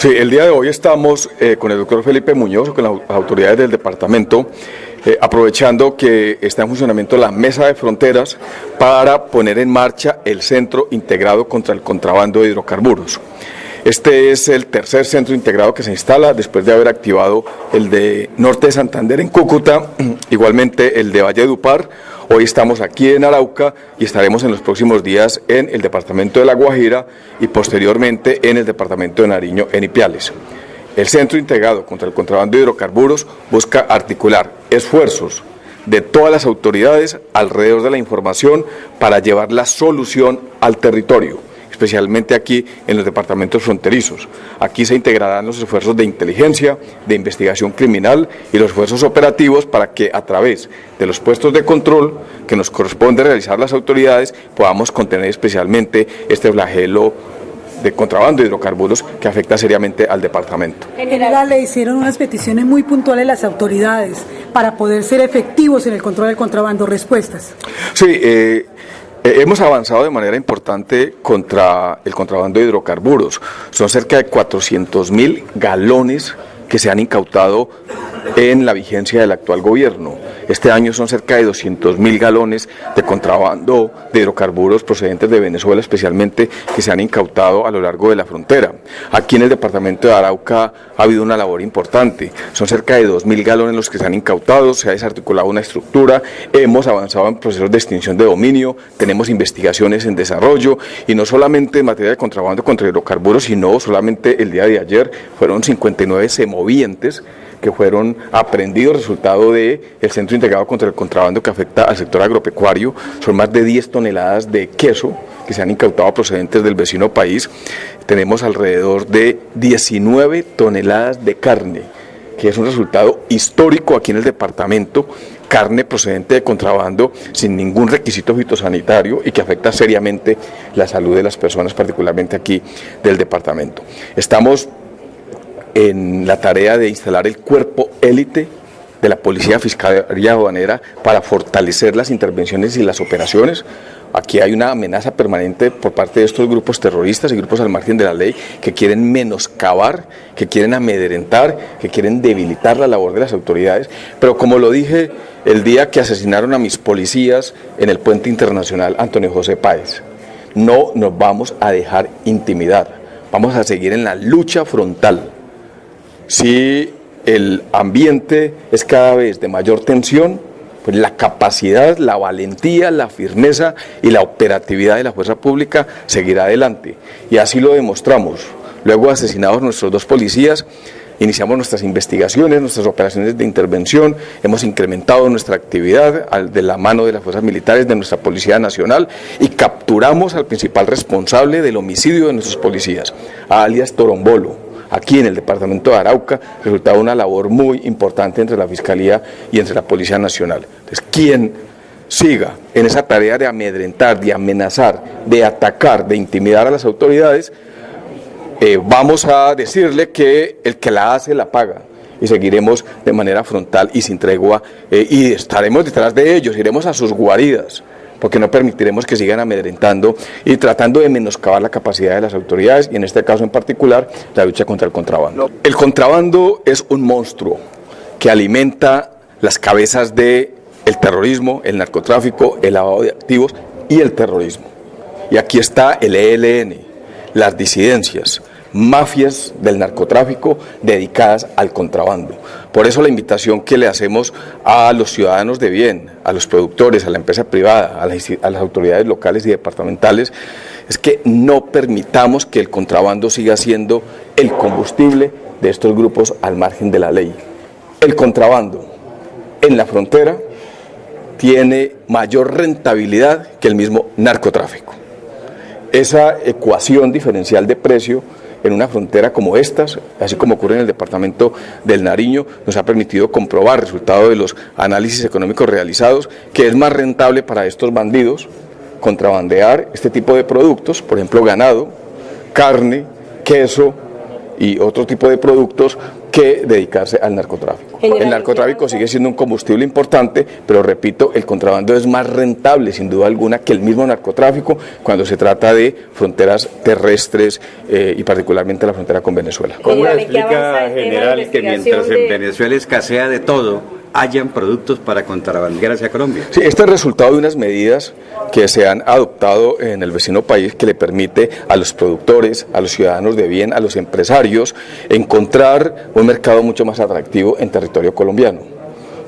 Sí, el día de hoy estamos con el doctor Felipe Muñoz, con las autoridades del departamento, aprovechando que está en funcionamiento la mesa de fronteras para poner en marcha el Centro Integrado contra el Contrabando de Hidrocarburos. Este es el tercer centro integrado que se instala después de haber activado el de Norte de Santander en Cúcuta, igualmente el de Valledupar. Hoy estamos aquí en Arauca y estaremos en los próximos días en el departamento de La Guajira y posteriormente en el departamento de Nariño, en Ipiales. El Centro Integrado contra el Contrabando de Hidrocarburos busca articular esfuerzos de todas las autoridades alrededor de la información para llevar la solución al territorio, especialmente aquí en los departamentos fronterizos. Aquí se integrarán los esfuerzos de inteligencia, de investigación criminal y los esfuerzos operativos para que a través de los puestos de control que nos corresponde realizar las autoridades podamos contener especialmente este flagelo de contrabando de hidrocarburos que afecta seriamente al departamento. General, le hicieron unas peticiones muy puntuales las autoridades para poder ser efectivos en el control del contrabando. ¿Respuestas? Sí, hemos avanzado de manera importante contra el contrabando de hidrocarburos. Son cerca de 400.000 galones que se han incautado en la vigencia del actual gobierno. Este año son cerca de 200.000 galones de contrabando de hidrocarburos procedentes de Venezuela, especialmente, que se han incautado a lo largo de la frontera. Aquí en el departamento de Arauca ha habido una labor importante. Son cerca de 2.000 galones los que se han incautado, se ha desarticulado una estructura, hemos avanzado en procesos de extinción de dominio, tenemos investigaciones en desarrollo y no solamente en materia de contrabando contra hidrocarburos, sino solamente el día de ayer fueron 59 semovientes que fueron aprehendidos resultado del Centro Integrado contra el Contrabando que afecta al sector agropecuario. Son más de 10 toneladas de queso que se han incautado procedentes del vecino país. Tenemos alrededor de 19 toneladas de carne, que es un resultado histórico aquí en el departamento, carne procedente de contrabando sin ningún requisito fitosanitario y que afecta seriamente la salud de las personas, particularmente aquí del departamento. Estamos en la tarea de instalar el cuerpo élite de la Policía Fiscalía Aduanera para fortalecer las intervenciones y las operaciones. Aquí hay una amenaza permanente por parte de estos grupos terroristas y grupos al margen de la ley que quieren menoscabar, que quieren amedrentar, que quieren debilitar la labor de las autoridades. Pero como lo dije el día que asesinaron a mis policías en el puente internacional Antonio José Páez, no nos vamos a dejar intimidar, vamos a seguir en la lucha frontal. Si el ambiente es cada vez de mayor tensión, pues la capacidad, la valentía, la firmeza y la operatividad de la fuerza pública seguirá adelante. Y así lo demostramos. Luego de asesinados nuestros 2 policías, iniciamos nuestras investigaciones, nuestras operaciones de intervención, hemos incrementado nuestra actividad de la mano de las fuerzas militares, de nuestra Policía Nacional, y capturamos al principal responsable del homicidio de nuestros policías, alias Torombolo, aquí en el departamento de Arauca, resultado de una labor muy importante entre la Fiscalía y entre la Policía Nacional. Entonces, quien siga en esa tarea de amedrentar, de amenazar, de atacar, de intimidar a las autoridades, vamos a decirle que el que la hace la paga. Y seguiremos de manera frontal y sin tregua y estaremos detrás de ellos, iremos a sus guaridas, porque no permitiremos que sigan amedrentando y tratando de menoscabar la capacidad de las autoridades y en este caso en particular la lucha contra el contrabando. El contrabando es un monstruo que alimenta las cabezas del terrorismo, el narcotráfico, el lavado de activos y el terrorismo. Y aquí está el ELN, las disidencias, mafias del narcotráfico dedicadas al contrabando. Por eso la invitación que le hacemos a los ciudadanos de bien, a los productores, a la empresa privada, a las autoridades locales y departamentales, es que no permitamos que el contrabando siga siendo el combustible de estos grupos al margen de la ley. El contrabando en la frontera tiene mayor rentabilidad que el mismo narcotráfico. Esa ecuación diferencial de precio en una frontera como estas, así como ocurre en el departamento del Nariño, nos ha permitido comprobar, resultado de los análisis económicos realizados, que es más rentable para estos bandidos contrabandear este tipo de productos, por ejemplo ganado, carne, queso y otro tipo de productos que dedicarse al narcotráfico. El narcotráfico sigue siendo un combustible importante, pero repito, el contrabando es más rentable sin duda alguna que el mismo narcotráfico cuando se trata de fronteras terrestres y particularmente la frontera con Venezuela. ¿Cómo le explica, general, que mientras en Venezuela escasea de todo, hayan productos para contrabandear hacia Colombia? Sí, este es el resultado de unas medidas que se han adoptado en el vecino país que le permite a los productores, a los ciudadanos de bien, a los empresarios, encontrar un mercado mucho más atractivo en territorio colombiano.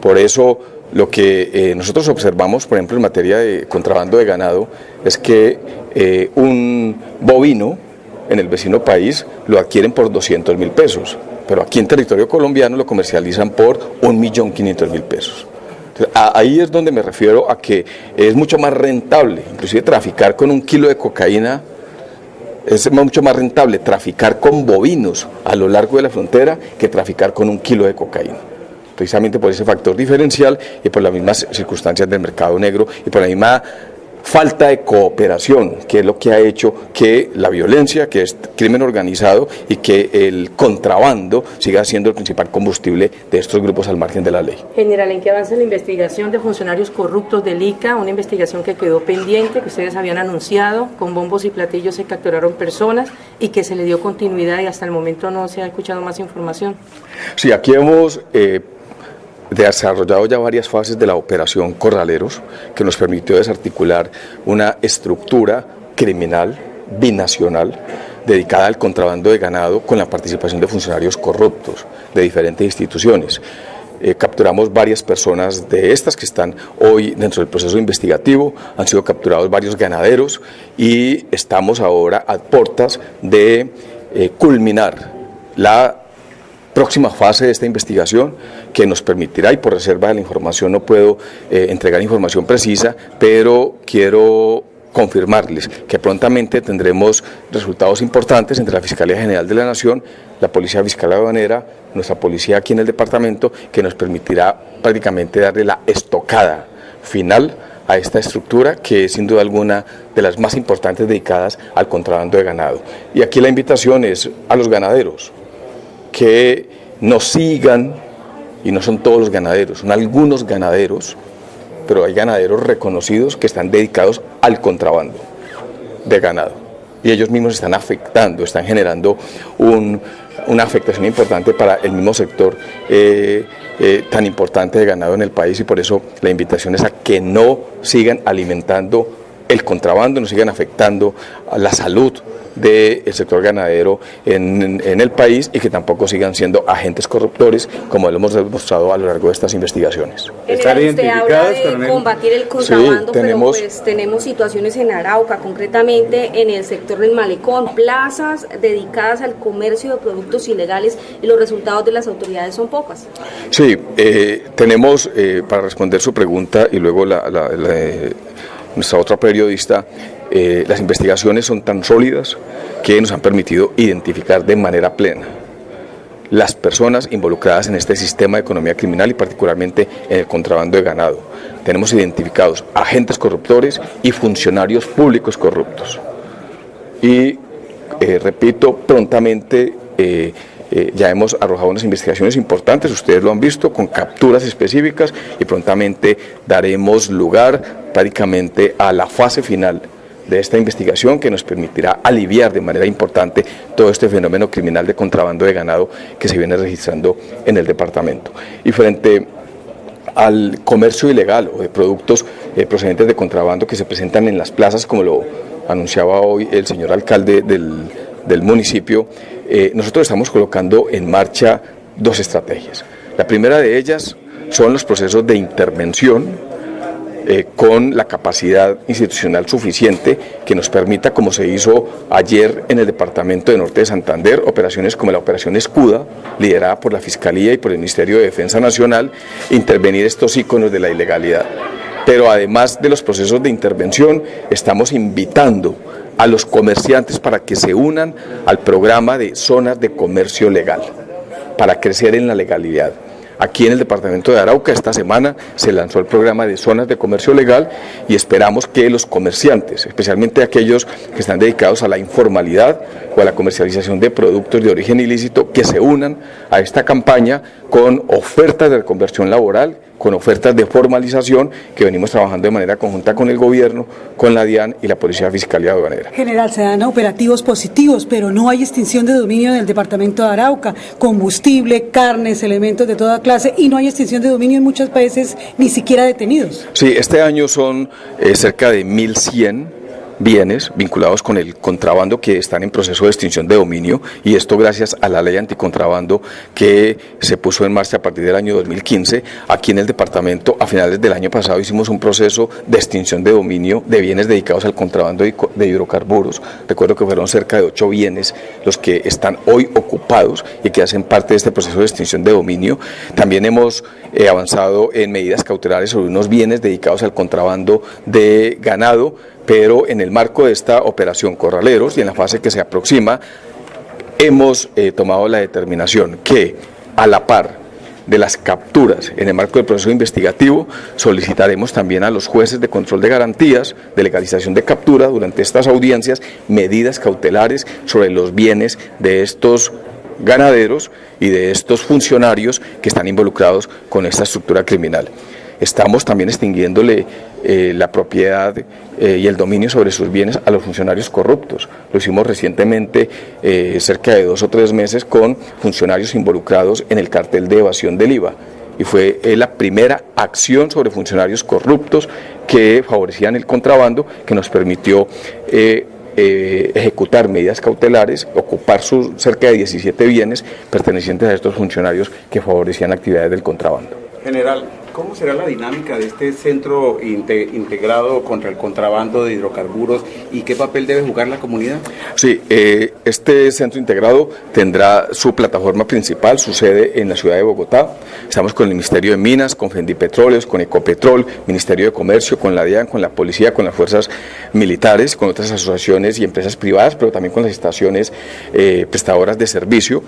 Por eso lo que nosotros observamos, por ejemplo, en materia de contrabando de ganado, es que un bovino en el vecino país lo adquieren por 200.000 pesos. Pero aquí en territorio colombiano lo comercializan por 1.500.000 pesos. Entonces, ahí es donde me refiero a que es mucho más rentable, inclusive traficar con 1 kilo de cocaína, es mucho más rentable traficar con bovinos a lo largo de la frontera que traficar con 1 kilo de cocaína. Precisamente por ese factor diferencial y por las mismas circunstancias del mercado negro y por la misma falta de cooperación, que es lo que ha hecho que la violencia, que es crimen organizado y que el contrabando siga siendo el principal combustible de estos grupos al margen de la ley. General, ¿en qué avanza la investigación de funcionarios corruptos del ICA? Una investigación que quedó pendiente, que ustedes habían anunciado, con bombos y platillos se capturaron personas y que se le dio continuidad y hasta el momento no se ha escuchado más información. Sí, aquí hemos desarrollado ya varias fases de la operación Corraleros, que nos permitió desarticular una estructura criminal binacional dedicada al contrabando de ganado con la participación de funcionarios corruptos de diferentes instituciones. Capturamos varias personas de estas que están hoy dentro del proceso investigativo, han sido capturados varios ganaderos y estamos ahora a puertas de culminar la próxima fase de esta investigación que nos permitirá, y por reserva de la información no puedo entregar información precisa, pero quiero confirmarles que prontamente tendremos resultados importantes entre la Fiscalía General de la Nación, la Policía Fiscal Aduanera, nuestra policía aquí en el departamento, que nos permitirá prácticamente darle la estocada final a esta estructura que es sin duda alguna de las más importantes dedicadas al contrabando de ganado. Y aquí la invitación es a los ganaderos, que nos sigan, y no son todos los ganaderos, son algunos ganaderos, pero hay ganaderos reconocidos que están dedicados al contrabando de ganado. Y ellos mismos están afectando, están generando una afectación importante para el mismo sector tan importante de ganado en el país, y por eso la invitación es a que no sigan alimentando el contrabando, no sigan afectando a la salud del sector ganadero en el país y que tampoco sigan siendo agentes corruptores como lo hemos demostrado a lo largo de estas investigaciones. ¿Están identificados? Usted habla de combatir el contrabando, sí, pero pues tenemos situaciones en Arauca, concretamente en el sector del Malecón, plazas dedicadas al comercio de productos ilegales y los resultados de las autoridades son pocas. Sí, tenemos, para responder su pregunta y luego nuestra otra periodista, las investigaciones son tan sólidas que nos han permitido identificar de manera plena las personas involucradas en este sistema de economía criminal y particularmente en el contrabando de ganado. Tenemos identificados agentes corruptores y funcionarios públicos corruptos. Y repito, prontamente ya hemos arrojado unas investigaciones importantes, ustedes lo han visto, con capturas específicas, y prontamente daremos lugar prácticamente a la fase final de esta investigación que nos permitirá aliviar de manera importante todo este fenómeno criminal de contrabando de ganado que se viene registrando en el departamento. Y frente al comercio ilegal o de productos procedentes de contrabando que se presentan en las plazas, como lo anunciaba hoy el señor alcalde del municipio, nosotros estamos colocando en marcha dos estrategias. La primera de ellas son los procesos de intervención con la capacidad institucional suficiente que nos permita, como se hizo ayer en el departamento de Norte de Santander, operaciones como la Operación Escuda, liderada por la Fiscalía y por el Ministerio de Defensa Nacional, intervenir estos íconos de la ilegalidad. Pero además de los procesos de intervención, estamos invitando a los comerciantes para que se unan al programa de zonas de comercio legal, para crecer en la legalidad. Aquí en el departamento de Arauca esta semana se lanzó el programa de zonas de comercio legal y esperamos que los comerciantes, especialmente aquellos que están dedicados a la informalidad o a la comercialización de productos de origen ilícito, que se unan a esta campaña con ofertas de reconversión laboral, con ofertas de formalización que venimos trabajando de manera conjunta con el gobierno, con la DIAN y la Policía Fiscalía Aduanera. General, se dan operativos positivos, pero no hay extinción de dominio en el departamento de Arauca. Combustible, carnes, elementos de toda clase, y no hay extinción de dominio en muchas veces, ni siquiera detenidos. Sí, este año son cerca de 1.100 bienes vinculados con el contrabando que están en proceso de extinción de dominio, y esto gracias a la ley anticontrabando que se puso en marcha a partir del año 2015. Aquí en el departamento, a finales del año pasado, hicimos un proceso de extinción de dominio de bienes dedicados al contrabando de hidrocarburos. Recuerdo que fueron cerca de 8 bienes los que están hoy ocupados y que hacen parte de este proceso de extinción de dominio. También hemos avanzado en medidas cautelares sobre unos bienes dedicados al contrabando de ganado, pero en el marco de esta operación Corraleros y en la fase que se aproxima, hemos tomado la determinación que, a la par de las capturas en el marco del proceso investigativo, solicitaremos también a los jueces de control de garantías, de legalización de captura durante estas audiencias, medidas cautelares sobre los bienes de estos ganaderos y de estos funcionarios que están involucrados con esta estructura criminal. Estamos también extinguiéndole la propiedad y el dominio sobre sus bienes a los funcionarios corruptos. Lo hicimos recientemente, cerca de 2 o 3 meses, con funcionarios involucrados en el cartel de evasión del IVA. Y fue la primera acción sobre funcionarios corruptos que favorecían el contrabando que nos permitió ejecutar medidas cautelares, ocupar cerca de 17 bienes pertenecientes a estos funcionarios que favorecían actividades del contrabando. General, ¿cómo será la dinámica de este centro integrado contra el contrabando de hidrocarburos y qué papel debe jugar la comunidad? Sí, este centro integrado tendrá su plataforma principal, su sede en la ciudad de Bogotá. Estamos con el Ministerio de Minas, con Fendipetróleos, con Ecopetrol, Ministerio de Comercio, con la DIAN, con la Policía, con las fuerzas militares, con otras asociaciones y empresas privadas, pero también con las estaciones prestadoras de servicio.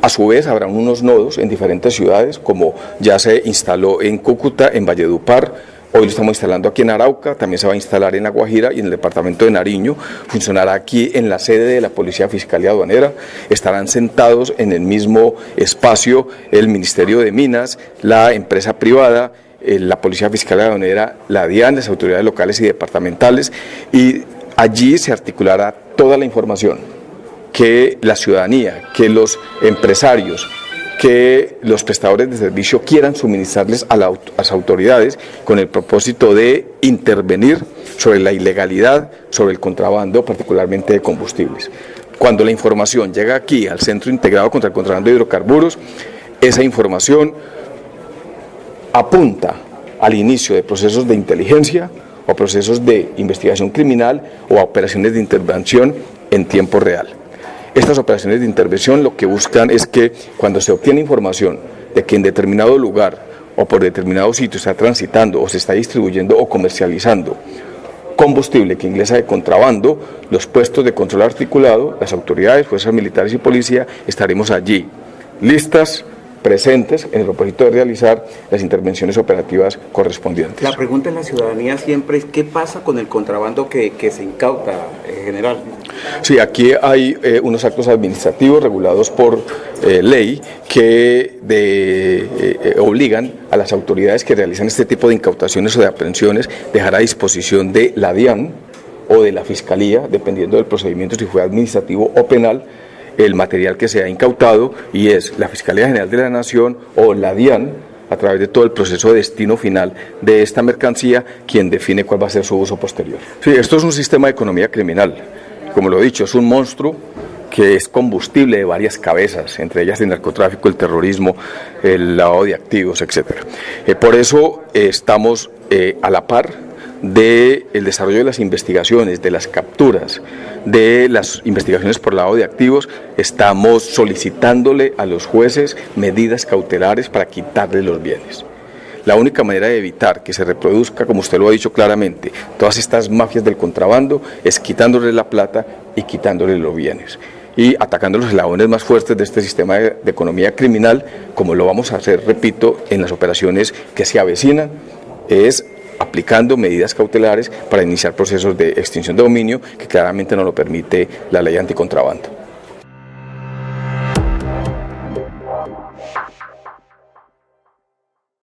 A su vez habrá unos nodos en diferentes ciudades, como ya se instaló en Cúcuta, en Valledupar. Hoy lo estamos instalando aquí en Arauca, también se va a instalar en La Guajira y en el departamento de Nariño. Funcionará aquí en la sede de la Policía Fiscalía Aduanera. Estarán sentados en el mismo espacio el Ministerio de Minas, la empresa privada, la Policía Fiscalía Aduanera, la DIAN, las autoridades locales y departamentales, y allí se articulará toda la información que la ciudadanía, que los empresarios, que los prestadores de servicio quieran suministrarles a las autoridades con el propósito de intervenir sobre la ilegalidad, sobre el contrabando, particularmente de combustibles. Cuando la información llega aquí al Centro Integrado contra el Contrabando de Hidrocarburos, esa información apunta al inicio de procesos de inteligencia o procesos de investigación criminal o a operaciones de intervención en tiempo real. Estas operaciones de intervención lo que buscan es que cuando se obtiene información de que en determinado lugar o por determinado sitio está transitando o se está distribuyendo o comercializando combustible que ingresa de contrabando, los puestos de control articulado, las autoridades, fuerzas militares y policía, estaremos allí, listas, presentes en el propósito de realizar las intervenciones operativas correspondientes. La pregunta de la ciudadanía siempre es ¿qué pasa con el contrabando que se incauta, general? Sí, aquí hay unos actos administrativos regulados por ley que obligan a las autoridades que realizan este tipo de incautaciones o de aprehensiones dejar a disposición de la DIAN o de la Fiscalía, dependiendo del procedimiento si fue administrativo o penal, el material que se ha incautado, y es la Fiscalía General de la Nación o la DIAN, a través de todo el proceso de destino final de esta mercancía, quien define cuál va a ser su uso posterior. Sí, esto es un sistema de economía criminal. Como lo he dicho, es un monstruo que es combustible de varias cabezas, entre ellas el narcotráfico, el terrorismo, el lavado de activos, etc. Por eso estamos a la par del desarrollo de las investigaciones, de las capturas, de las investigaciones por lavado de activos. Estamos solicitándole a los jueces medidas cautelares para quitarle los bienes. La única manera de evitar que se reproduzca, como usted lo ha dicho claramente, todas estas mafias del contrabando es quitándole la plata y quitándole los bienes. y atacando los eslabones más fuertes de este sistema de economía criminal, como lo vamos a hacer, repito, en las operaciones que se avecinan, es aplicando medidas cautelares para iniciar procesos de extinción de dominio que claramente no lo permite la ley anticontrabando.